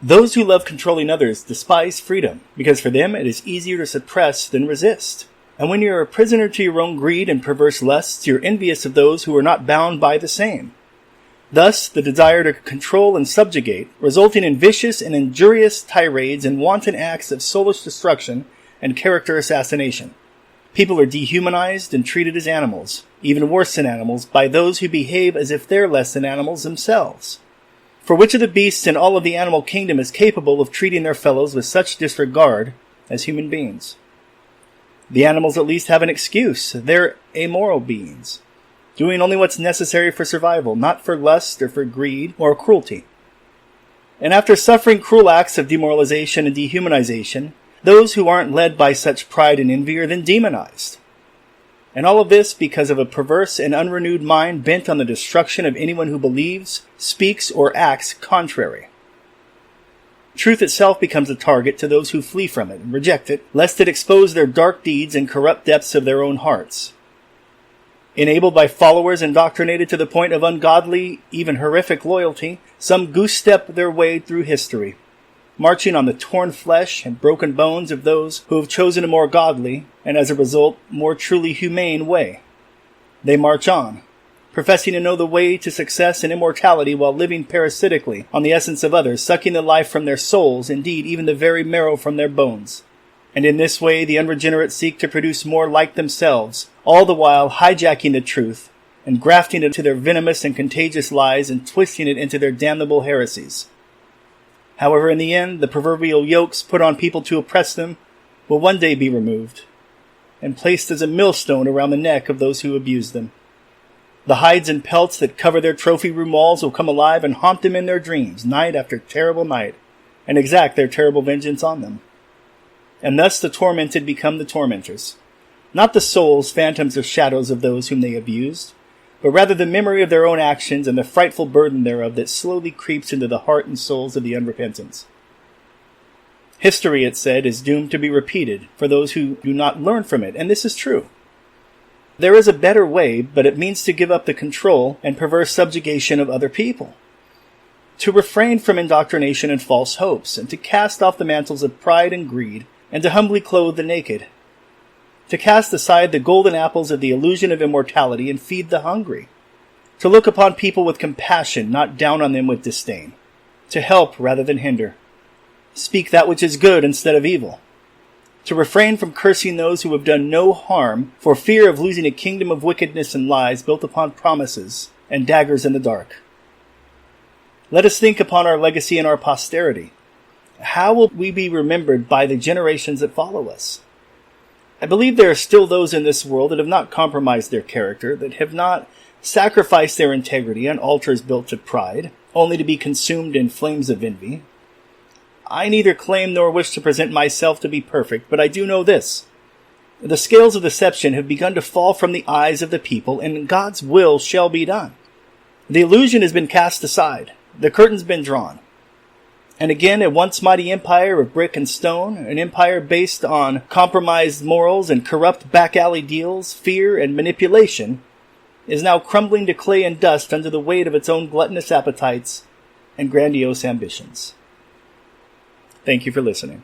Those who love controlling others despise freedom, because for them it is easier to suppress than resist. And when you are a prisoner to your own greed and perverse lusts, you are envious of those who are not bound by the same. Thus, the desire to control and subjugate, resulting in vicious and injurious tirades and wanton acts of soulish destruction and character assassination. People are dehumanized and treated as animals, even worse than animals, by those who behave as if they're less than animals themselves. For which of the beasts in all of the animal kingdom is capable of treating their fellows with such disregard as human beings? The animals at least have an excuse. They're amoral beings, doing only what's necessary for survival, not for lust or for greed or cruelty. And after suffering cruel acts of demoralization and dehumanization, those who aren't led by such pride and envy are then demonized. And all of this because of a perverse and unrenewed mind bent on the destruction of anyone who believes, speaks, or acts contrary. Truth itself becomes a target to those who flee from it and reject it, lest it expose their dark deeds and corrupt depths of their own hearts. Enabled by followers indoctrinated to the point of ungodly, even horrific loyalty, some goose-step their way through history, marching on the torn flesh and broken bones of those who have chosen a more godly, and as a result, more truly humane way. They march on, professing to know the way to success and immortality while living parasitically on the essence of others, sucking the life from their souls, indeed even the very marrow from their bones. And in this way the unregenerate seek to produce more like themselves, all the while hijacking the truth and grafting it to their venomous and contagious lies and twisting it into their damnable heresies. However, in the end, the proverbial yokes put on people to oppress them will one day be removed and placed as a millstone around the neck of those who abuse them. The hides and pelts that cover their trophy room walls will come alive and haunt them in their dreams, night after terrible night, and exact their terrible vengeance on them. And thus the tormented become the tormentors, not the souls, phantoms, or shadows of those whom they abused, but rather the memory of their own actions and the frightful burden thereof that slowly creeps into the heart and souls of the unrepentants. History, it said, is doomed to be repeated for those who do not learn from it, and this is true. There is a better way, but it means to give up the control and perverse subjugation of other people, to refrain from indoctrination and false hopes, and to cast off the mantles of pride and greed, and to humbly clothe the naked, to cast aside the golden apples of the illusion of immortality and feed the hungry, to look upon people with compassion, not down on them with disdain, to help rather than hinder, speak that which is good instead of evil, to refrain from cursing those who have done no harm for fear of losing a kingdom of wickedness and lies built upon promises and daggers in the dark. Let us think upon our legacy and our posterity. How will we be remembered by the generations that follow us? I believe there are still those in this world that have not compromised their character, that have not sacrificed their integrity on altars built to pride, only to be consumed in flames of envy. I neither claim nor wish to present myself to be perfect, but I do know this. The scales of deception have begun to fall from the eyes of the people, and God's will shall be done. The illusion has been cast aside. The curtain's been drawn. And again, a once mighty empire of brick and stone, an empire based on compromised morals and corrupt back-alley deals, fear and manipulation, is now crumbling to clay and dust under the weight of its own gluttonous appetites and grandiose ambitions. Thank you for listening.